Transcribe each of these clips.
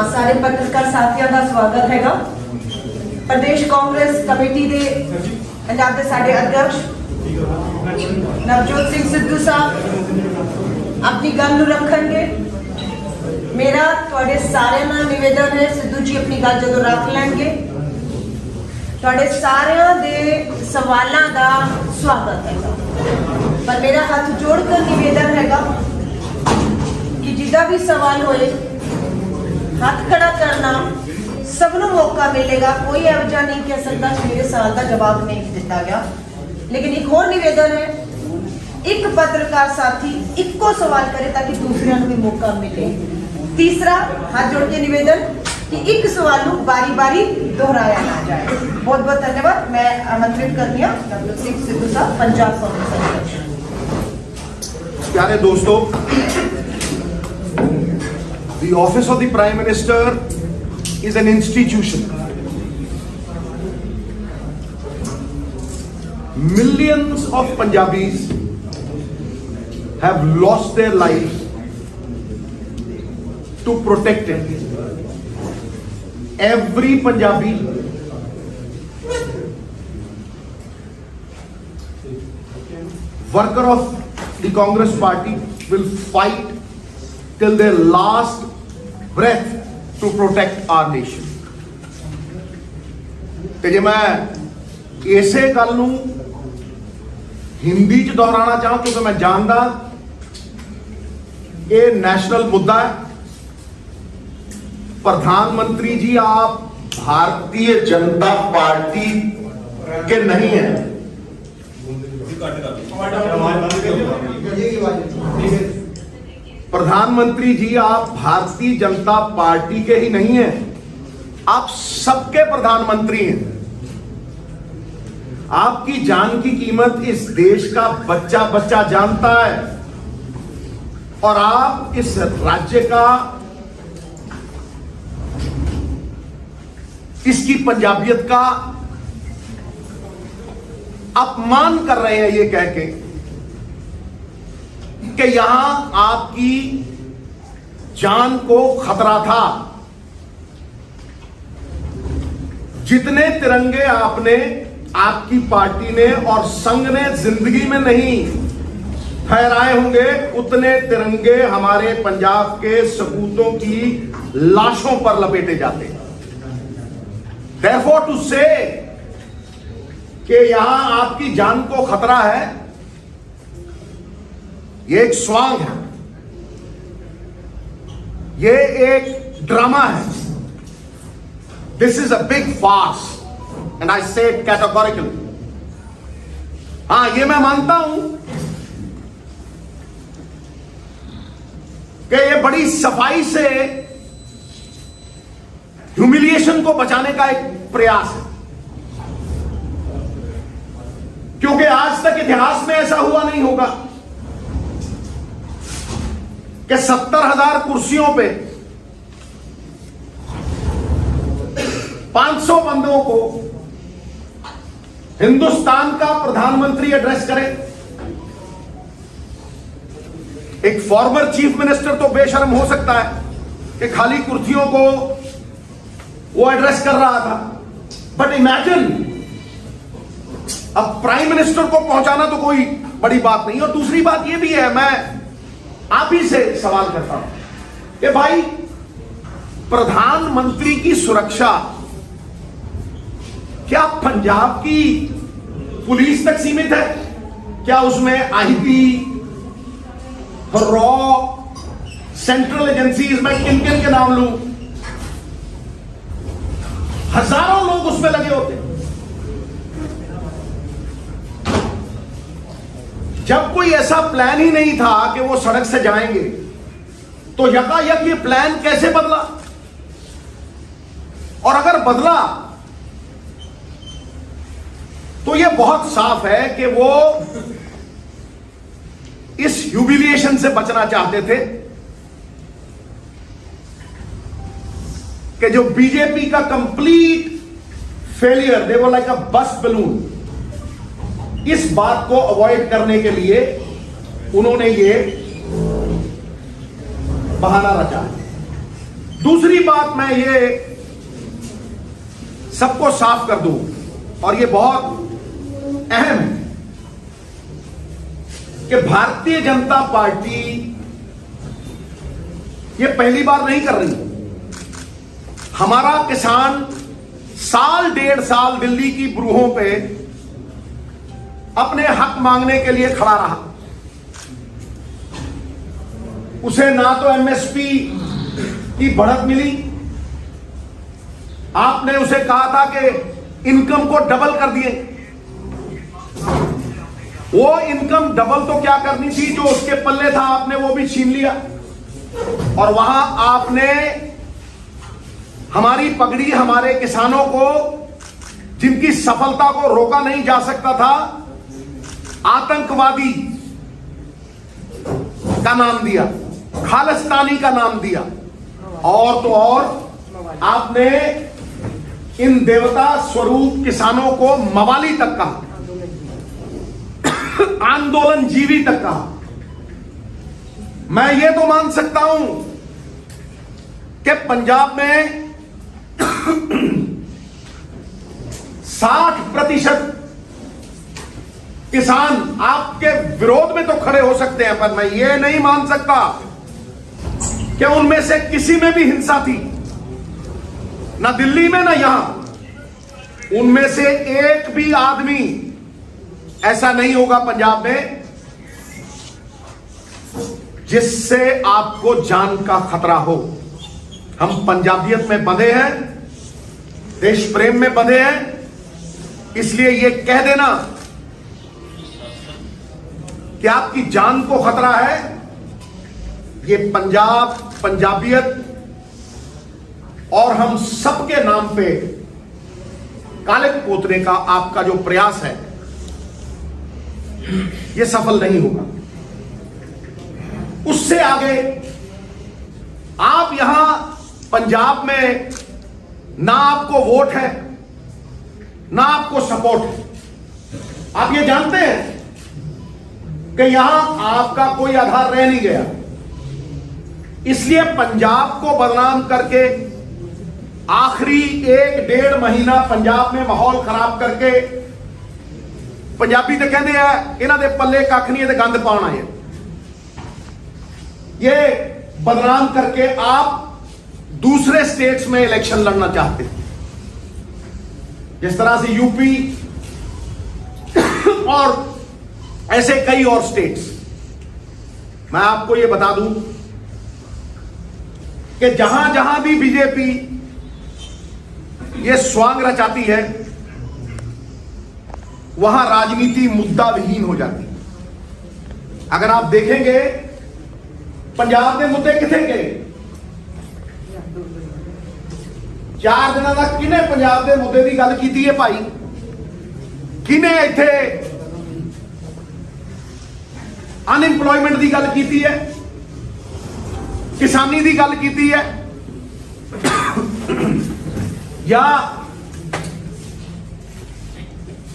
सारे पत्रकार साथियों का स्वागत हैगा। प्रदेश कांग्रेस कमेटी के पंजाब के साढ़े अध्यक्ष नवजोत सिंह सिद्धू साहब अपनी गल रखेंगे। मेरा थोड़े सारे ना निवेदन है, सिद्धू जी अपनी गल जो रख लेंगे थोड़े सारे दे सवालों का स्वागत है। पर मेरा हाथ जोड़कर निवेदन हैगा कि जिदा भी सवाल होए हाथ खड़ा करना, सबनों मौका मिलेगा। कोई एवजा नहीं कह सकता मेरे सवाल का जवाब नहीं दिता गया। लेकिन एक और निवेदन है, एक पत्रकार साथी इको सवाल करे ताकि दूसरे भी मौका मिले। तीसरा हाथ जोड़ के निवेदन कि एक सवाल बारी बारी दोहराया ना जाए। बहुत बहुत धन्यवाद। मैं आमंत्रित करनी हूं नवजोत सिंह सिद्धू साहब, पंजाब कांग्रेस अध्यक्ष। प्यारे दोस्तों, the office of the Prime Minister is an institution. Millions of Punjabis have lost their lives to protect it. Every Punjabi worker of the Congress party will fight till their last breath to protect our nation. ਤੇ ਜੇ ਮੈਂ ਇਸੇ ਗੱਲ ਨੂੰ ਹਿੰਦੀ ਚ ਦੁਹਰਾਉਣਾ ਚਾਹਾਂ ਕਿਉਂਕਿ ਮੈਂ ਜਾਣਦਾ ਇਹ नेशनल मुद्दा है। प्रधानमंत्री जी आप भारतीय जनता पार्टी के नहीं हैं। प्रधानमंत्री जी आप भारतीय जनता पार्टी के ही नहीं हैं, आप सबके प्रधानमंत्री हैं। आपकी जान की कीमत इस देश का बच्चा बच्चा जानता है और आप इस राज्य का, इसकी पंजाबियत का अपमान कर रहे हैं ये कह के कि यहां आपकी जान को खतरा था। जितने तिरंगे आपने, आपकी पार्टी ने और संघ ने जिंदगी में नहीं फहराए होंगे, उतने तिरंगे हमारे पंजाब के सपूतों की लाशों पर लपेटे जाते। Therefore to say कि यहां आपकी जान को खतरा है, ये एक स्वांग है, ये एक ड्रामा है। This is a big farce and I say it categorically. हां, ये मैं मानता हूं कि ये बड़ी सफाई से ह्यूमिलिएशन को बचाने का एक प्रयास है, क्योंकि आज तक इतिहास में ऐसा हुआ नहीं होगा कि 70,000 कुर्सियों पे 500 बंदों को हिंदुस्तान का प्रधानमंत्री एड्रेस करे। एक फॉर्मर चीफ मिनिस्टर तो बेशर्म हो सकता है कि खाली कुर्सियों को वो एड्रेस कर रहा था, बट इमेजिन अब प्राइम मिनिस्टर को पहुंचाना तो कोई बड़ी बात नहीं। और दूसरी बात ये भी है, मैं आप ही से सवाल करता हूं कि भाई प्रधानमंत्री की सुरक्षा क्या पंजाब की पुलिस तक सीमित है? क्या उसमें आईबी, रॉ, सेंट्रल एजेंसीज, मैं किन किन के नाम लूं, हजारों लोग उसमें लगे होते। जब कोई ऐसा प्लान ही नहीं था कि वो सड़क से जाएंगे, तो यकायक ये प्लान कैसे बदला? और अगर बदला तो ये बहुत साफ है कि वो इस ह्यूमिलिएशन से बचना चाहते थे कि जो बीजेपी का complete failure, they were like अ बस बलून, इस बात को अवॉइड करने के लिए उन्होंने ये बहाना रचा है। दूसरी बात मैं ये सबको साफ कर दूं, और ये बहुत अहम है कि भारतीय जनता पार्टी ये पहली बार नहीं कर रही। हमारा किसान साल डेढ़ साल दिल्ली की ब्रूहों पे अपने हक मांगने के लिए खड़ा रहा। उसे ना तो एमएसपी की बढ़त मिली, आपने उसे कहा था कि इनकम को डबल कर दिए। वो इनकम डबल तो क्या करनी थी, जो उसके पल्ले था आपने वो भी छीन लिया, और वहां आपने हमारी पगड़ी, हमारे किसानों को जिनकी सफलता को रोका नहीं जा सकता था, आतंकवादी का नाम दिया, खालिस्तानी का नाम दिया, और तो और आपने इन देवता स्वरूप किसानों को मवाली तक कहा, आंदोलन जीवी तक कहा। मैं ये तो मान सकता हूं कि पंजाब में 60% किसान आपके विरोध में तो खड़े हो सकते हैं, पर मैं ये नहीं मान सकता कि उनमें से किसी में भी हिंसा थी, ना दिल्ली में ना यहां। उनमें से एक भी आदमी ऐसा नहीं होगा पंजाब में जिससे आपको जान का खतरा हो। हम पंजाबियत में बंधे हैं, देश प्रेम में बंधे हैं, इसलिए ये कह देना कि आपकी जान को खतरा है, ये पंजाब, पंजाबियत और हम सबके नाम पे काले पोतने का आपका जो प्रयास है, ये सफल नहीं होगा। उससे आगे आप यहां पंजाब में ना आपको वोट है, ना आपको सपोर्ट है। आप ये जानते हैं कि यहां आपका कोई आधार रह नहीं गया, इसलिए पंजाब को बदनाम करके आखिरी 1-1.5 महीना पंजाब में माहौल खराब करके, पंजाबी तो कहते हैं इन्हां दे पल्ले कख नहीं है ते गंद पाना है, ये बदनाम करके आप दूसरे स्टेट्स में इलेक्शन लड़ना चाहते हैं, जिस तरह से यूपी और ऐसे कई और स्टेट्स। मैं आपको यह बता दूं कि जहां जहां भी बीजेपी ये स्वांग रचाती है, वहां राजनीति मुद्दा विहीन हो जाती है। अगर आप देखेंगे पंजाब के मुद्दे किथे गए, 4 दिनों तक किने पंजाब के मुद्दे की गल की है भाई? किने इत्थे अनएम्प्लॉयमेंट की गल की है, किसानी की गल की है, या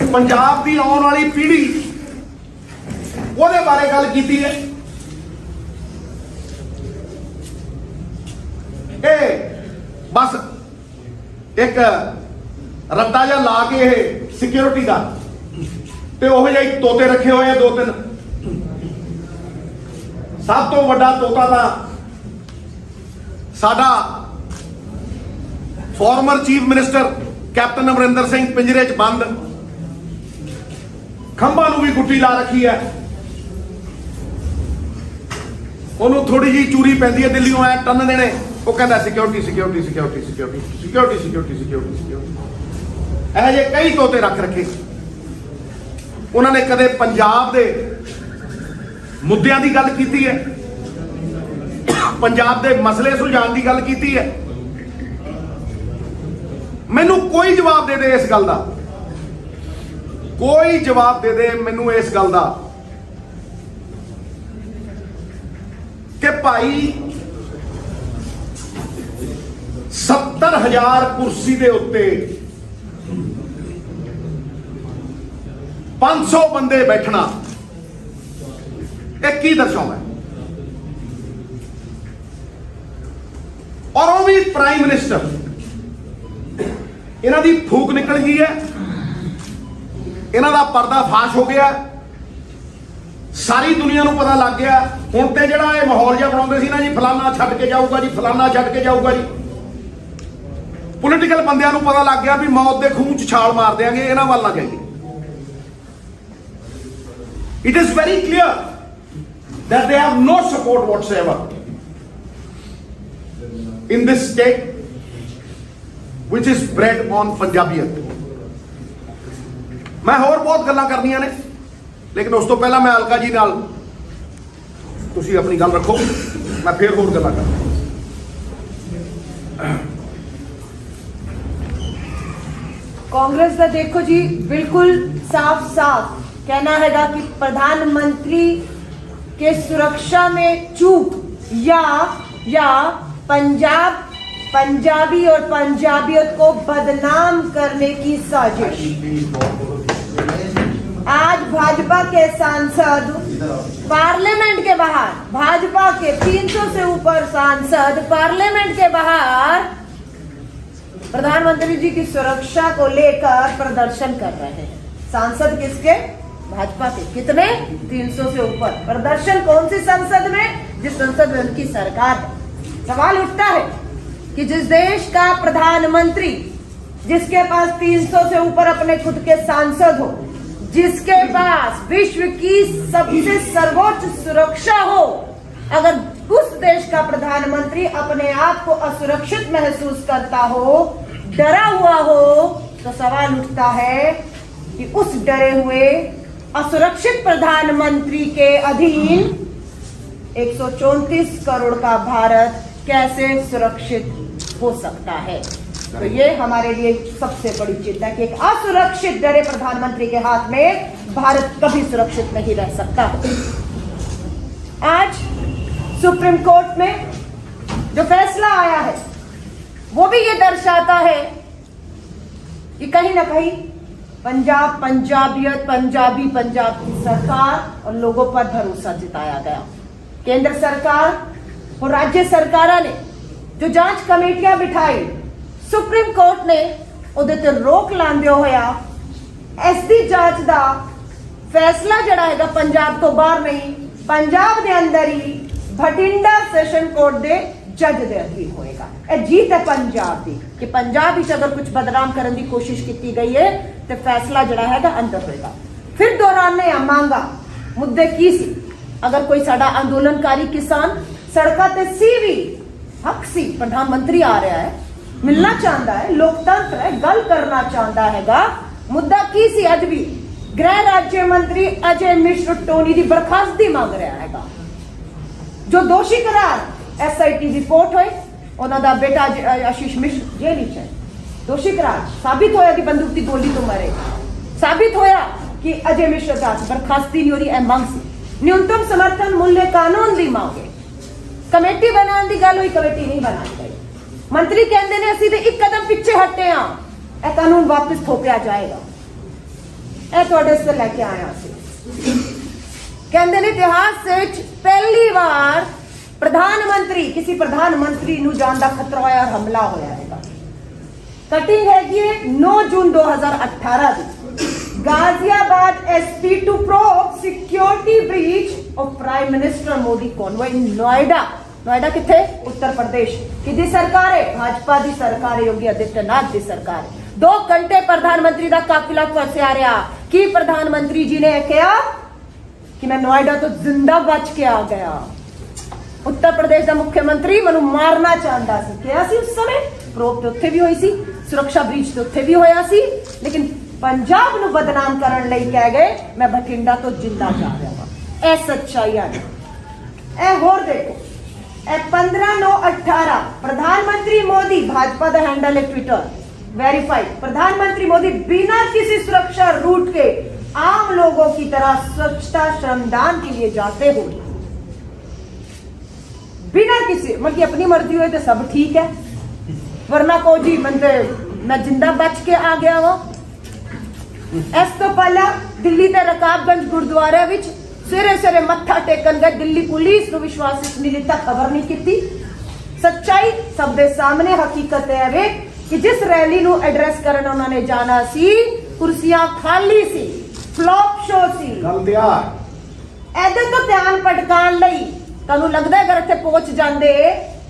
पंजाब की आने वाली पीढ़ी ਉਹਦੇ बारे गल की है? बस एक रद्दा जा ला के सिक्योरिटी का ते ओह जिहे तोते रखे हुए हैं 2-3। सब तो वड्डा तोता था साडा former chief minister captain Amarinder Singh पिंजरे च बंद, खंभा नूं भी गुट्टी ला रखी है, ਉਹਨੂੰ थोड़ी जी चूरी पैंदी है, दिल्लीों ऐ टन देने, वो कहता security security security security security security security security. ऐसे जे कई तोते रख रखे। उन्होंने कदे पंजाब के मुद्दों की गल की है, पंजाब के मसले सुलझाने की गल की है? मैनू कोई जवाब दे दे इस गल का, कोई जवाब दे दे मैनू इस गल का कि भाई 70,000 कुर्सी के उत्ते 500 बंदे बैठना एक की दर्शाता है? ਵੀ ਪ੍ਰਾਈਮ ਮਿਨਿਸਟਰ ਇਹਨਾਂ ਦੀ ਫੂਕ ਨਿਕਲ ਗਈ ਹੈ, ਇਹਨਾਂ ਦਾ ਪਰਦਾ ਫਾਸ਼ ਹੋ ਗਿਆ, ਸਾਰੀ ਦੁਨੀਆ ਨੂੰ ਪਤਾ ਲੱਗ ਗਿਆ। ਹੁਣ ਤੇ ਜਿਹੜਾ ਇਹ ਮਾਹੌਲ ਜਿਹਾ ਬਣਾਉਂਦੇ ਸੀ ਨਾ ਜੀ, ਫਲਾਨਾ ਛੱਡ ਕੇ ਜਾਊਗਾ ਜੀ, ਫਲਾਨਾ ਛੱਡ ਕੇ ਜਾਊਗਾ ਜੀ, ਪੋਲੀਟੀਕਲ ਬੰਦਿਆਂ ਨੂੰ ਪਤਾ ਲੱਗ ਗਿਆ ਵੀ ਮੌਤ ਦੇ ਖੂਹ 'ਚ ਛਾਲ ਮਾਰ ਦਿਆਂਗੇ, ਇਹਨਾਂ ਵੱਲ ਨਾ ਜਾਈਏ। It is very clear that they have no support whatsoever in this state which is bred on Punjabiyat। मैं होर बहुत गल्लां करनियां ने, लेकिन उस तो पहला मैं अलका जी नाल तुसीं अपनी गल रखो, मैं फिर होर गल्लां करां। कांग्रेस का देखो जी बिल्कुल साफ साफ कहना हैगा कि प्रधानमंत्री के सुरक्षा में चूक या पंजाबी और पंजाबियत को बदनाम करने की साजिश। आज भाजपा के सांसद पार्लियामेंट के बाहर, भाजपा के 300 से ऊपर सांसद पार्लियामेंट के बाहर प्रधानमंत्री जी की सुरक्षा को लेकर प्रदर्शन कर रहे हैं। सांसद किसके? भाजपा के। कितने? 300 से ऊपर। प्रदर्शन कौन सी संसद में? जिस संसद में उनकी सरकार है। सवाल उठता है कि जिस देश का प्रधानमंत्री, जिसके पास 300 से ऊपर अपने खुद के सांसद हो, जिसके पास विश्व की सबसे सर्वोच्च सुरक्षा हो, अगर उस देश का प्रधानमंत्री अपने आप को असुरक्षित महसूस करता हो, डरा हुआ हो, तो सवाल उठता है कि उस डरे हुए असुरक्षित प्रधानमंत्री के अधीन 134 करोड़ का भारत कैसे सुरक्षित हो सकता है। तो ये हमारे लिए सबसे बड़ी चिंता कि एक असुरक्षित डरे प्रधानमंत्री के हाथ में भारत कभी सुरक्षित नहीं रह सकता। आज सुप्रीम कोर्ट में जो फैसला आया है वो भी ये दर्शाता है कि कहीं ना कहीं पंजाब, पंजाबियत, पंजाब की सरकार और लोगों पर भरोसा जताया गया। केंद्र सरकार और राज्य सरकारों ने जो जांच कमेटियां बिठाई, सुप्रीम कोर्ट ने ਉਹਦੇ ਤੇ रोक लांदे होया ਐਸਦੀ ਜਾਂਚ ਦਾ फैसला जड़ा है पंजाब तो बाहर नहीं, पंजाब के अंदर ही भटिंडा सैशन कोर्ट के जज के अधीन होएगा। यह जीत है पंजाब की कि पंजाब विच अगर कुछ बदनाम करने की कोशिश की गई है तो फैसला जड़ा है अंदर होएगा। फिर दौराने मांगा मुद्दे की सी, अगर कोई साडा आंदोलनकारी किसान सड़कों ते सी भी हक सी, प्रधानमंत्री आ रहा है, मिलना चाहता है, लोकतंत्र है, गल करना चाहता हैगा, मुद्दा की सी अज भी गृह राज्य मंत्री अजय मिश्र टोनी की बर्खास्तगी मांग रहा हैगा। जो दोषी करार SIT रिपोर्ट होए, उन्होंने बेटा आशीष मिश्र जेल विच है, दोषी करार साबित होया कि बंदूक की गोली तो मरे, साबित होया कि अजय मिश्र का बर्खास्ती नहीं हो रही, मांग सी न्यूनतम समर्थन मूल्य कानून की मांग है, कमेटी बनाने की गल हुई, कमेटी नहीं बनाई गई। मंत्री कहते ने असीं ते एक कदम पीछे हटे हाँ, यह कानून वापस थोपिया जाएगा। यह तुहाडे से लेके आया कहते ने इतिहास से पहली बार प्रधानमंत्री, किसी प्रधानमंत्री नूं जान दा खतरा होया और हमला होया हैगा। कटिंग हैगी 9 जून 2018 दी, Ghaziabad SP to probe security breach of Prime Minister Modi convoy in Noida. Noida किथे? उत्तर प्रदेश। किदी सरकार है? भाजपा दी सरकार है, योगी आदित्यनाथ दी सरकार है। 2 घंटे प्रधानमंत्री का काफिला फसिया रहा कि प्रधानमंत्री जी ने कहा कि मैं नोएडा तो जिंदा बच के आ गया। उत्तर प्रदेश का मुख्यमंत्री मनु मारना चाहता सी, क्या सी उस समय प्रोब तो उत्थे भी हुई सी, सुरक्षा ब्रीच तो उत्थे भी होया सी, लेकिन पंजाब नू बदनाम करन लई कह गए मैं बठिंडा तो जिंदा जा रहा हूं। ए सच्चाइयां ने ए होर देखो, ए 15/9/18 प्रधानमंत्री मोदी, भाजपा का हैंडल है ट्विटर वेरीफाइड, प्रधानमंत्री मोदी बिना किसी सुरक्षा रूट के आम लोगों की तरह स्वच्छता श्रमदान के लिए जाते हो, बिना किसी मतलब की अपनी मर्जी हो तो सब ठीक है, वरना को जी मैं जिंदा बच के आ गया वो। इस तो पहला दिल्ली के रकाबगंज गुरुद्वारे विच सवेरे सवेरे मत्था टेकन गए, दिल्ली पुलिस को विश्वास नहीं दिता, खबर नहीं की, ਸੱਚਾਈ ਸਭ ਦੇ ਸਾਹਮਣੇ ਹਕੀਕਤ ਹੈ ਵੇ ਕਿ ਜਿਸ ਰੈਲੀ ਨੂੰ ਐਡਰੈਸ ਕਰਨ ਉਹਨਾਂ ਨੇ ਜਾਣਾ ਸੀ, ਕੁਰਸੀਆਂ ਖਾਲੀ ਸੀ, ਫਲॉप ਸ਼ੋ ਸੀ। ਗੱਲ ਤੇ ਆ ਇਹਦੇ ਤੋਂ ਧਿਆਨ ਭਟਕਾਉਣ ਲਈ ਤੁਹਾਨੂੰ ਲੱਗਦਾ ਅਗਰ ਇੱਥੇ ਪਹੁੰਚ ਜਾਂਦੇ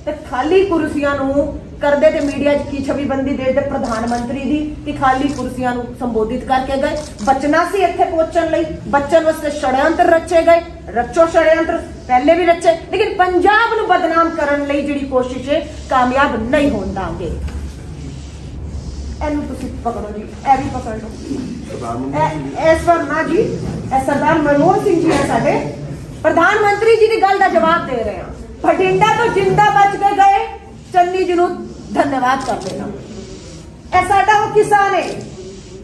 ਤੇ ਖਾਲੀ ਕੁਰਸੀਆਂ ਨੂੰ ਕਰਦੇ ਤੇ ਮੀਡੀਆ 'ਚ ਕੀ ਛਵੀਬੰਦੀ ਦੇ ਪ੍ਰਧਾਨ ਮੰਤਰੀ ਦੀ ਕਿ ਖਾਲੀ ਕੁਰਸੀਆਂ ਨੂੰ ਸੰਬੋਧਿਤ ਕਰਕੇ ਗਏ। ਬਚਣਾ ਸੀ ਇੱਥੇ ਪਹੁੰਚਣ ਲਈ, ਬਚਣ ਵਾਸਤੇ षड्यंत्र ਰਚੇ ਗਏ। ਰਚੋ षड्यंत्र ਪਹਿਲੇ ਵੀ ਰਚੇ, ਲੇਕਿਨ ਪੰਜਾਬ ਨੂੰ ਬਦਨਾਮ ਕਰਨ ਲਈ ਜਿਹੜੀ ਕੋਸ਼ਿਸ਼ ਹੈ ਕਾਮਯਾਬ ਨਹੀਂ ਹੋਣ ਦਾਂਗੇ। ਇਹਨੂੰ ਤੁਸੀਂ ਪਕੜੋ ਜੀ, ਇਹ ਵੀ ਪਕੜ ਲਓ। ਇਸ ਵਾਰ ਨਾ ਜੀ, ਇਹ ਸਰਦਾਰ ਮਨਮੋਹਨ ਸਿੰਘ ਜੀ ਹੈ ਸਾਡੇ ਪ੍ਰਧਾਨ ਮੰਤਰੀ ਜੀ ਦੀ ਗੱਲ ਦਾ ਜਵਾਬ ਦੇ ਰਹੇ ਹਾਂ। ਬਠਿੰਡਾ ਤੋਂ ਜਿੰਦਾ ਬਚ ਕੇ ਗਏ ਚੰਨੀ ਜੀ ਨੂੰ ਧੰਨਵਾਦ ਕਰ ਦੇਣਾ। ਇਹ ਸਾਡਾ ਉਹ ਕਿਸਾਨ ਹੈ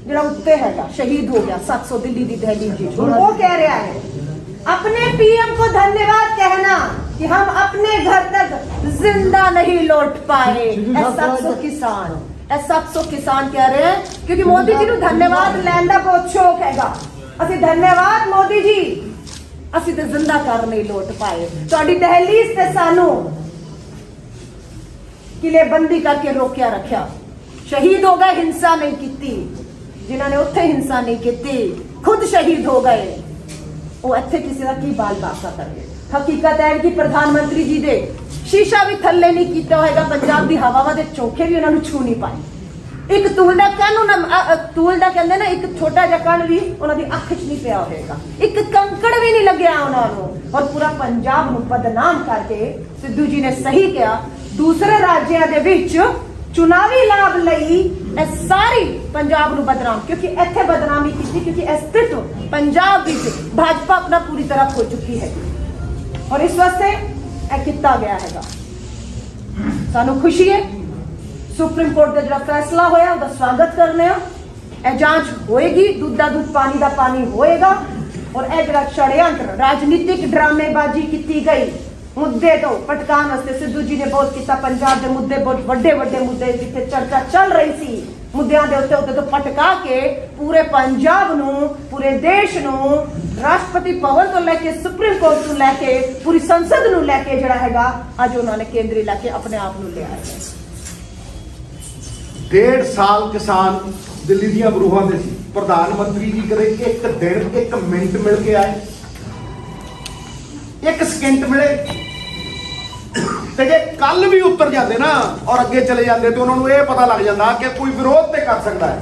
ਜਿਹੜਾ ਉੱਤੇ ਹੈਗਾ, ਸ਼ਹੀਦ ਹੋ ਗਿਆ 700 ਦਿੱਲੀ ਦੀ ਦਹਿਲੀ ਜੀ। ਉਹ ਕਹਿ ਰਿਹਾ ਹੈ अपने पीएम को धन्यवाद कहना कि हम अपने घर तक जिंदा नहीं लौट पाए। 700 किसान, 700 किसान कह रहे हैं क्योंकि मोदी जी ਨੂੰ ਧੰਨਵਾਦ ਲੈਣ ਦਾ ਬਹੁਤ ਸ਼ੌਕ ਹੈਗਾ। ਅਸੀਂ ਧੰਨਵਾਦ ਮੋਦੀ ਜੀ, ਅਸੀਂ ਤੇ ਜ਼ਿੰਦਾ ਕਰ ਨਹੀਂ ਲੋਟ ਪਾਏ। ਤੁਹਾਡੀ ਦਹਲੀਜ਼ ਤੇ ਸਾਨੂੰ ਕਿਲੇਬੰਦੀ ਕਰਕੇ ਰੋਕਿਆ ਰੱਖਿਆ। ਸ਼ਹੀਦ ਹੋ ਗਏ, ਹਿੰਸਾ ਨਹੀਂ ਕੀਤੀ। ਜਿਨ੍ਹਾਂ ਨੇ ਉੱਥੇ ਹਿੰਸਾ ਨਹੀਂ ਕੀਤੀ ਖੁਦ ਸ਼ਹੀਦ ਹੋ ਗਏ। ਉਹ ਇੱਥੇ ਕਿਸੇ ਦਾ ਕੀ ਬਾਲ ਬਾਸਾ ਕਰਨਗੇ। ਹਕੀਕਤ ਹੈ ਕਿ ਪ੍ਰਧਾਨ ਮੰਤਰੀ ਜੀ ਦੇ ਸ਼ੀਸ਼ਾ ਵੀ ਥੱਲੇ ਨਹੀਂ ਕੀਤਾ ਹੋਏਗਾ। ਪੰਜਾਬ ਦੀ ਹਵਾਵਾਂ ਦੇ ਚੋਖੇ ਵੀ ਉਹਨਾਂ ਨੂੰ ਛੂ ਨਹੀਂ ਪਾਏ। ਇੱਕ ਤੂਲ ਦਾ ਕਣ ਤੂਲ ਦਾ ਕਹਿੰਦੇ ਨਾ, ਇੱਕ ਛੋਟਾ ਜਿਹਾ ਕਣ ਵੀ ਉਹਨਾਂ ਦੀ ਅੱਖ 'ਚ ਨਹੀਂ ਪਿਆ ਹੋਏਗਾ। ਇੱਕ ਕੰਕੜ ਵੀ ਨਹੀਂ ਲੱਗਿਆ ਉਹਨਾਂ ਨੂੰ। ਔਰ ਪੂਰਾ ਪੰਜਾਬ ਨੂੰ ਬਦਨਾਮ ਕਰਕੇ ਸਿੱਧੂ ਜੀ ਨੇ ਸਹੀ ਕਿਹਾ, ਦੂਸਰੇ ਰਾਜਾਂ ਦੇ ਵਿੱਚ ਚੁਣਾਵੀ ਲਾਭ ਲਈ ਇਹ ਸਾਰੀ ਪੰਜਾਬ ਨੂੰ ਬਦਨਾਮ, ਕਿਉਂਕਿ ਇੱਥੇ ਬਦਨਾਮੀ ਕੀਤੀ ਕਿਉਂਕਿ ਅਸਤਿਤਵ ਪੰਜਾਬ ਵਿੱਚ ਭਾਜਪਾ ਆਪਣਾ ਪੂਰੀ ਤਰ੍ਹਾਂ ਖੋ ਚੁੱਕੀ ਹੈ। ਔਰ ਇਸ ਵਾਸਤੇ ਇਹ ਕੀਤਾ ਗਿਆ ਹੈਗਾ। ਸਾਨੂੰ ਖੁਸ਼ੀ ਹੈ ਸੁਪਰੀਮ ਕੋਰਟ ਦਾ ਜਿਹੜਾ ਫੈਸਲਾ ਹੋਇਆ ਉਹਦਾ ਸਵਾਗਤ ਕਰਨੇ ਆ। ਇਹ ਜਾਂਚ ਹੋਏਗੀ, ਦੁੱਧ ਦਾ ਦੁੱਧ ਪਾਣੀ ਦਾ ਪਾਣੀ ਹੋਏਗਾ। ਔਰ ਇਹ ਜਿਹੜਾ षड्यंत्र ਰਾਜਨੀਤਿਕ ਡਰਾਮੇਬਾਜ਼ੀ ਕੀਤੀ ਗਈ ਮੁੱਦੇ ਤੋਂ ਭਟਕਾਉਣ ਵਾਸਤੇ ਸਿੱਧੂ ਜੀ ਨੇ ਬਹੁਤ ਕੀਤਾ। ਪੰਜਾਬ ਦੇ ਮੁੱਦੇ ਬਹੁਤ ਵੱਡੇ ਵੱਡੇ ਮੁੱਦੇ ਜਿੱਥੇ ਚਰਚਾ ਚੱਲ ਰਹੀ ਸੀ, ਮੁੱਦਿਆਂ ਦੇ ਉੱਤੇ ਤੋਂ ਭਟਕਾ ਕੇ ਪੂਰੇ ਪੰਜਾਬ ਨੂੰ, ਪੂਰੇ ਦੇਸ਼ ਨੂੰ, ਰਾਸ਼ਟਰਪਤੀ ਭਵਨ ਤੋਂ ਲੈ ਕੇ ਸੁਪਰੀਮ ਕੋਰਟ ਤੋਂ ਲੈ ਕੇ ਪੂਰੀ ਸੰਸਦ ਨੂੰ ਲੈ ਕੇ ਜਿਹੜਾ ਹੈਗਾ ਅੱਜ ਉਹਨਾਂ ਨੇ ਕੇਂਦਰੀ ਲੈ ਕੇ ਆਪਣੇ ਆਪ ਨੂੰ ਲਿਆ ਹੈ। 1.5 ਸਾਲ ਕਿਸਾਨ ਦਿੱਲੀ ਦੀਆਂ ਬਰੂਹਾਂ ਦੇ ਸੀ। ਪ੍ਰਧਾਨ ਮੰਤਰੀ ਜੀ ਕਦੇ ਇੱਕ ਦਿਨ ਇੱਕ ਮਿੰਟ ਮਿਲ ਕੇ ਆਏ, ਇੱਕ ਸਕਿੰਟ ਮਿਲੇ। ਤੇ ਜੇ ਕੱਲ ਵੀ ਉੱਤਰ ਜਾਂਦੇ ਨਾ ਔਰ ਅੱਗੇ ਚਲੇ ਜਾਂਦੇ ਤੇ ਉਹਨਾਂ ਨੂੰ ਇਹ ਪਤਾ ਲੱਗ ਜਾਂਦਾ ਕਿ ਕੋਈ ਵਿਰੋਧ ਤੇ ਕਰ ਸਕਦਾ ਹੈ।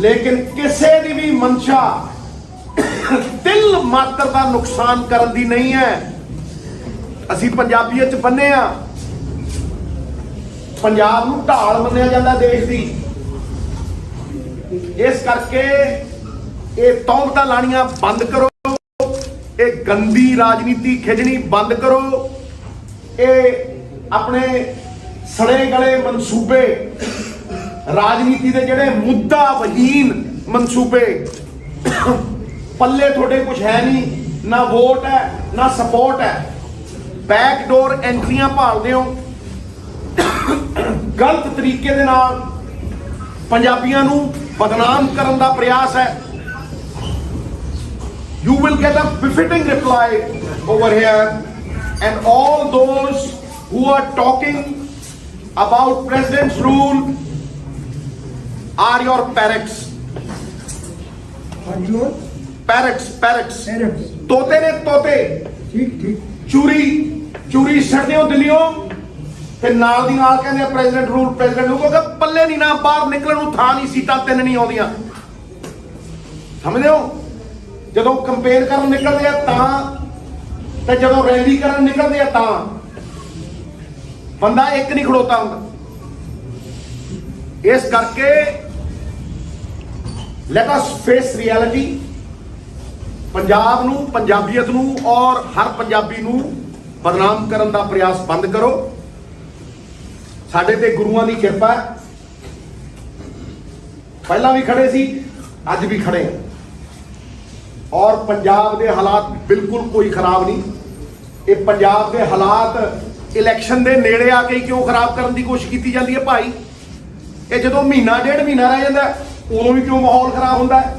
ਲੇਕਿਨ ਕਿਸੇ ਦੀ ਵੀ ਮਨਸ਼ਾ ਤਿਲ ਮਾਤਰ ਦਾ ਨੁਕਸਾਨ ਕਰਨ ਦੀ ਨਹੀਂ ਹੈ। ਅਸੀਂ ਪੰਜਾਬੀਅਤ ਚ ਬੰਨੇ ਆ। ਪੰਜਾਬ ਨੂੰ ਢਾਲ ਮੰਨਿਆ ਜਾਂਦਾ ਦੇਸ਼ ਦੀ। ਇਸ ਕਰਕੇ ਇਹ ਤੌਹਮਤਾਂ ਲਾਣੀਆਂ ਬੰਦ ਕਰੋ। ਇਹ ਗੰਦੀ ਰਾਜਨੀਤੀ ਖਿੱਚਣੀ ਬੰਦ ਕਰੋ। ਇਹ ਆਪਣੇ ਸੜੇ ਗਲੇ ਮਨਸੂਬੇ, ਰਾਜਨੀਤੀ ਦੇ ਜਿਹੜੇ ਮੁੱਦਾ ਵਹੀਨ ਮਨਸੂਬੇ, ਪੱਲੇ ਤੁਹਾਡੇ ਕੁਝ ਹੈ ਨਹੀਂ, ਨਾ ਵੋਟ ਹੈ ਨਾ ਸਪੋਰਟ ਹੈ। ਬੈਕਡੋਰ ਐਂਟਰੀਆਂ ਭਾਲਦੇ ਹੋ। ਗਲਤ ਤਰੀਕੇ ਦੇ ਨਾਲ ਪੰਜਾਬੀਆਂ ਨੂੰ ਬਦਨਾਮ ਕਰਨ ਦਾ ਪ੍ਰਯਾਸ ਹੈ। You will get a befitting reply over here, and all those who are talking about president's rule are your parrots. Parrots. ਤੋਤੇ ਨੇ ਤੋਤੇ। ਠੀਕ। ਚੂਰੀ ਛੱਡਦੇ ਹੋ ਦਿੱਲੀੋਂ ਤੇ ਨਾਲ ਦੀ ਨਾਲ ਕਹਿੰਦੇ ਪ੍ਰੈਜ਼ੀਡੈਂਟ ਰੂਲ ਕਿਉਂਕਿ ਪੱਲੇ ਨਹੀਂ ਨਾ, ਬਾਹਰ ਨਿਕਲਣ ਨੂੰ ਥਾਂ ਨਹੀਂ, ਸੀਟਾਂ 3 ਨਹੀਂ ਆਉਂਦੀਆਂ। ਸਮਝਦੇ ਹੋ? ਜਦੋਂ ਕੰਪੇਨ ਕਰਨ ਨਿਕਲਦੇ ਆ ਤਾਂ, ਤੇ ਜਦੋਂ ਰੈਲੀ ਕਰਨ ਨਿਕਲਦੇ ਆ ਤਾਂ ਬੰਦਾ ਇੱਕ ਨਹੀਂ ਖੜੋਤਾ ਹੁੰਦਾ। ਇਸ ਕਰਕੇ let us face reality. Punjab ਨੂੰ, ਪੰਜਾਬੀਅਤ ਨੂੰ ਔਰ ਹਰ ਪੰਜਾਬੀ ਨੂੰ ਬਦਨਾਮ ਕਰਨ ਦਾ ਪ੍ਰਯਾਸ ਬੰਦ ਕਰੋ। ਸਾਡੇ ਤੇ ਗੁਰੂਆਂ ਦੀ ਕਿਰਪਾ ਹੈ। ਪਹਿਲਾਂ ਵੀ ਖੜੇ ਸੀ, ਅੱਜ ਵੀ ਖੜੇ ਹਾਂ। ਔਰ ਪੰਜਾਬ ਦੇ ਹਾਲਾਤ ਬਿਲਕੁਲ ਕੋਈ ਖਰਾਬ ਨਹੀਂ। ਇਹ ਪੰਜਾਬ ਦੇ ਹਾਲਾਤ ਇਲੈਕਸ਼ਨ ਦੇ ਨੇੜੇ ਆ ਕੇ ਕਿਉਂ ਖਰਾਬ ਕਰਨ ਦੀ ਕੋਸ਼ਿਸ਼ ਕੀਤੀ ਜਾਂਦੀ ਹੈ ਭਾਈ? ਇਹ ਜਦੋਂ ਮਹੀਨਾ ਡੇਢ ਮਹੀਨਾ ਰਹਿ ਜਾਂਦਾ ਉਦੋਂ ਵੀ ਕਿਉਂ ਮਾਹੌਲ ਖਰਾਬ ਹੁੰਦਾ ਹੈ?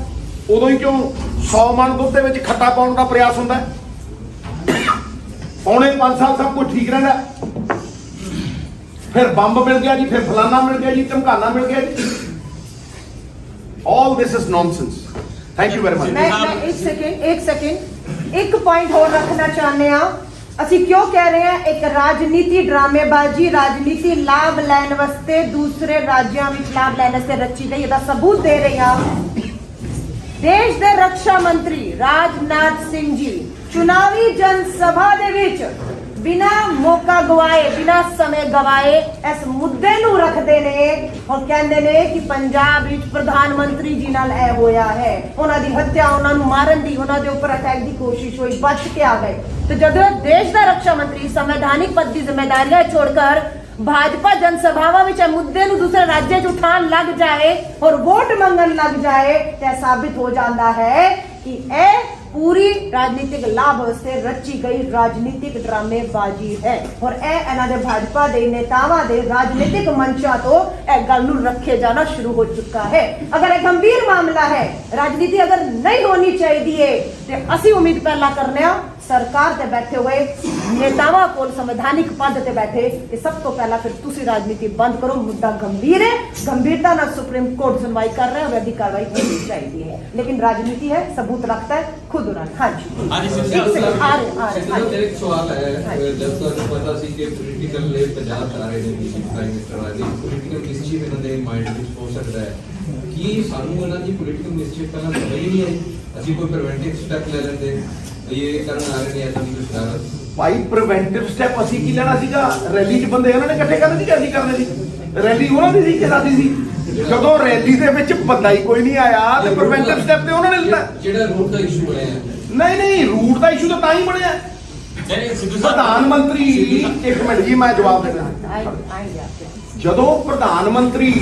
ਉਦੋਂ ਹੀ ਕਿਉਂ 100 ਮਣ ਦੁੱਧ ਦੇ ਵਿੱਚ ਖੱਟਾ ਪਾਉਣ ਦਾ ਪ੍ਰਯਾਸ ਹੁੰਦਾ ਹੈ? ਪੌਣੇ 5 ਸਾਲ ਸਭ ਕੁਝ ਠੀਕ ਰਹਿੰਦਾ। फिर बंब मिल गया जी, फिर फलाना मिल गया जी, धमकाना मिल गया जी। All this is nonsense. Thank you very much. मैं एक सेकंड एक पॉइंट और रखना चाहते हैं। ਅਸੀਂ ਕਿਉਂ ਕਹਿ ਰਹੇ ਹਾਂ ਇੱਕ ਰਾਜਨੀਤੀ ਡਰਾਮੇਬਾਜ਼ੀ ਰਾਜਨੀਤੀ ਲਾਭ ਲੈਣ ਵਾਸਤੇ ਦੂਸਰੇ ਰਾਜਾਂ ਵਿੱਚ ਲਾਭ ਲੈਣ ਵਾਸਤੇ ਰਚੀ ਗਈ ਇਹਦਾ ਸਬੂਤ ਦੇ ਰਹੇ ਹਾਂ। ਦੇਸ਼ ਦੇ ਰੱਖਿਆ ਮੰਤਰੀ ਰਾਜਨਾਥ ਸਿੰਘ ਜੀ ਚੁਣਾਵੀ ਜਨ ਸਭਾ ਦੇ ਵਿੱਚ ਬਿਨਾ ਮੌਕਾ ਗਵਾਏ ਬਿਨਾ ਸਮੇਂ ਗਵਾਏ ਇਸ ਮੁੱਦੇ ਨੂੰ ਰੱਖਦੇ ਨੇ ਔਰ ਕਹਿੰਦੇ ਨੇ ਕਿ ਪੰਜਾਬ ਵਿੱਚ ਪ੍ਰਧਾਨ ਮੰਤਰੀ ਜੀ ਨਾਲ ਇਹ ਹੋਇਆ ਹੈ, ਉਹਨਾਂ ਦੀ ਹੱਤਿਆ, ਉਹਨਾਂ ਨੂੰ ਮਾਰਨ ਦੀ, ਉਹਨਾਂ ਦੇ ਉੱਪਰ ਅਟੈਕ ਦੀ ਕੋਸ਼ਿਸ਼ ਹੋਈ, ਬਚ ਕੇ ਆ ਗਏ। तो जब देश का रक्षा मंत्री संवैधानिक पद की जिम्मेदारियां छोड़कर भाजपा जनसभावां विच मुद्दे नूं दूसरे राज्य च उठाण लग जाए और वोट मंगन लग जाए तो साबित हो जाता है कि यह पूरी राजनीतिक लाभ वास्ते रची गई राजनीतिक ड्रामेबाजी है और यह इन्हां दे भाजपा दे नेतावां दे राजनीतिक मंचां तो यह गल नूं रखे जाना शुरू हो चुका है। अगर यह गंभीर मामला है, राजनीति अगर नहीं होनी चाहिए तो असीं उम्मीद पहला करने सरकार ते बैठे हुए नेतावां कोल संवैधानिक पद ते बैठे कि सब तो पहला फिर तुसी राजनीति बंद करो। मुद्दा गंभीर है, गंभीरता ना सुप्रीम कोर्ट सुनवाई कर रहा है और यदि कार्रवाई होनी चाहिए है, लेकिन राजनीति है, सबूत रखता है खुद उन्होंने। हाँ जी एक सवाल है, जब तो पता सी कि पॉलिटिकल पंजाब आ रहे हैं प्राइम मिनिस्टर वाले पॉलिटिकल मिसचिफ इन्हां दे माइंड विच हो सकता है कि सानू इन्हां दी पॉलिटिकल मिसचिफ पहला समझ ही नहीं आई, ਅਸੀਂ ਕੋਈ ਪ੍ਰੀਵੈਂਟਿਵ ਸਟੈਪ ਲੈ ਲੈਂਦੇ। ਇਹ ਕਰਨ ਆ ਰਹੇ ਨੇ ਐਸਾ ਨਹੀਂ ਕੁਝ ਕਰ ਭਾਈ ਪ੍ਰੀਵੈਂਟਿਵ ਸਟੈਪ ਅਸੀਂ ਕੀ ਲੈਣਾ ਸੀਗਾ? ਰੈਲੀ 'ਚ ਬੰਦੇ ਉਹਨਾਂ ਨੇ ਇਕੱਠੇ ਕਰਨੇ ਸੀ ਕਿ ਅਸੀਂ ਕਰਨੇ ਸੀ? ਰੈਲੀ ਉਹਨਾਂ ਦੀ ਸੀ ਕਿ ਸਾਡੀ ਸੀ? ਜਦੋਂ ਰੈਲੀ ਦੇ ਵਿੱਚ ਬੰਦਾ ਹੀ ਕੋਈ ਨਹੀਂ ਆਇਆ ਤੇ ਪ੍ਰੀਵੈਂਟਿਵ ਸਟੈਪ ਤੇ ਉਹਨਾਂ ਨੇ ਲਿੱਤਾ। ਜਿਹੜਾ ਰੂਟ ਦਾ ਇਸ਼ੂ ਬਣਿਆ ਨਹੀਂ ਰੂਟ ਦਾ ਇਸ਼ੂ ਤਾਂ ਹੀ ਬਣਿਆ। ਪ੍ਰਧਾਨ ਮੰਤਰੀ ਇੱਕ ਮਿੰਟ ਜੀ ਮੈਂ ਜਵਾਬ ਦੇਣਾ। ਜਦੋਂ ਪ੍ਰਧਾਨ ਮੰਤਰੀ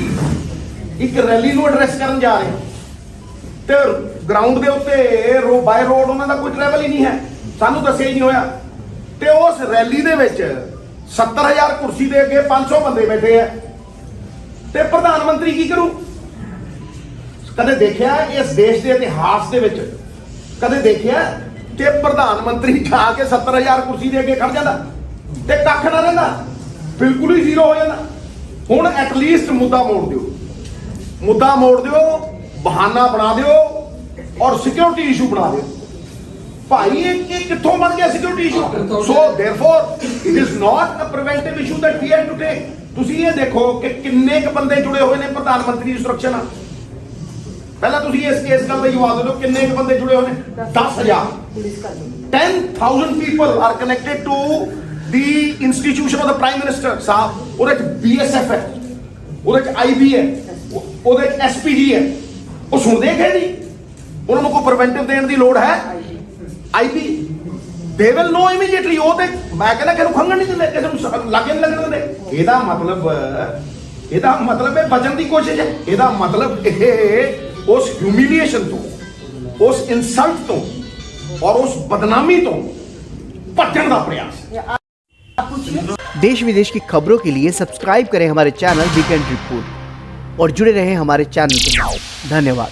ਇੱਕ ਰੈਲੀ ਨੂੰ ਐਡਰੈਸ ਕਰਨ ਜਾ ਰਹੇ ਤੇ ਗਰਾਊਂਡ ਦੇ ਉੱਤੇ ਬਾਈ ਰੋਡ ਉਹਨਾਂ ਦਾ ਕੋਈ ਟਰੈਵਲ ਹੀ ਨਹੀਂ ਹੈ, ਸਾਨੂੰ ਦੱਸਿਆ ਹੀ ਨਹੀਂ ਹੋਇਆ ਤੇ ਉਸ ਰੈਲੀ ਦੇ ਵਿੱਚ 70000 ਕੁਰਸੀ ਦੇ ਅੱਗੇ 500 ਬੰਦੇ ਬੈਠੇ ਆ ਤੇ ਪ੍ਰਧਾਨ ਮੰਤਰੀ ਕੀ ਕਰੂ? ਕਦੇ ਦੇਖਿਆ ਇਸ ਦੇਸ਼ ਦੇ ਇਤਿਹਾਸ ਦੇ ਵਿੱਚ ਕਦੇ ਦੇਖਿਆ ਕਿ ਪ੍ਰਧਾਨ ਮੰਤਰੀ ਜਾ ਕੇ 70000 ਕੁਰਸੀ ਦੇ ਅੱਗੇ ਖੜ ਜਾਂਦਾ ਤੇ ਕੱਖ ਨਾ ਰਹਿੰਦਾ, ਬਿਲਕੁਲ ਹੀ ਜ਼ੀਰੋ ਹੋ ਜਾਂਦਾ। ਹੁਣ ਐਟਲੀਸਟ ਮੁੱਦਾ ਮੋੜ ਦਿਓ, ਬਹਾਨਾ ਬਣਾ ਦਿਓ ਔਰ ਸਿਕਿਉਰਿਟੀ ਇਸ਼ੂ ਬਣਾ ਦਿਓ। ਭਾਈ ਇਹ ਕਿੱਥੋਂ ਬਣ ਗਿਆ security issue? So therefore it is not a preventive issue that we have to take. ਤੁਸੀਂ ਇਹ ਦੇਖੋ ਕਿ ਕਿੰਨੇ ਕ ਬੰਦੇ ਜੁੜੇ ਹੋਏ ਨੇ ਪ੍ਰਧਾਨ ਮੰਤਰੀ ਦੀ ਸੁਰੱਖਿਆ ਨਾਲ। ਪਹਿਲਾਂ ਤੁਸੀਂ ਇਸ ਗੱਲ ਦਾ ਜਵਾਬ ਦਿਓ, ਕਿੰਨੇ ਕ ਬੰਦੇ ਜੁੜੇ ਹੋਏ ਨੇ? 10000 10,000 people are connected to the institution of the prime minister ਸਾਹਿਬ। ਉਹਦੇ ਚ BSF ਹੈ, ਉਹਦੇ ਚ IB ਹੈ, ਉਹਦੇ ਚ SPG ਹੈ। ਉਹ ਸੁਣਦੇ ਖੇ ਜੀ? ਉਹਨਾਂ ਨੂੰ ਕੋਈ ਪ੍ਰੀਵੈਂਟਿਵ ਦੇਣ ਦੀ ਲੋੜ ਹੈ? IB they will know immediately। ਉਹ ਤੇ ਮੈਂ ਕਹਿੰਦਾ ਕਿ ਨੂੰ ਖੰਗਣ ਨਹੀਂ ਦਿੰਦੇ, ਕਿਸੇ ਨੂੰ ਲੱਗੇ ਨਹੀਂ ਲੱਗਣ ਦਿੰਦੇ। ਇਹਦਾ ਮਤਲਬ ਇਹ ਬਚਣ ਦੀ ਕੋਸ਼ਿਸ਼ ਹੈ। ਇਹਦਾ ਮਤਲਬ ਇਹ ਉਸ ਹਿਊਮਿਲੀਏਸ਼ਨ ਤੋਂ, ਉਸ ਇਨਸਲਟ ਤੋਂ ਔਰ ਉਸ ਬਦਨਾਮੀ ਤੋਂ ਭੱਜਣ ਦਾ प्रयास। देश विदेश की खबरों के लिए सब्सक्राइब करें हमारे चैनल वीकेंड रिपोर्ट और जुड़े रहें हमारे चैनल के साथ। धन्यवाद।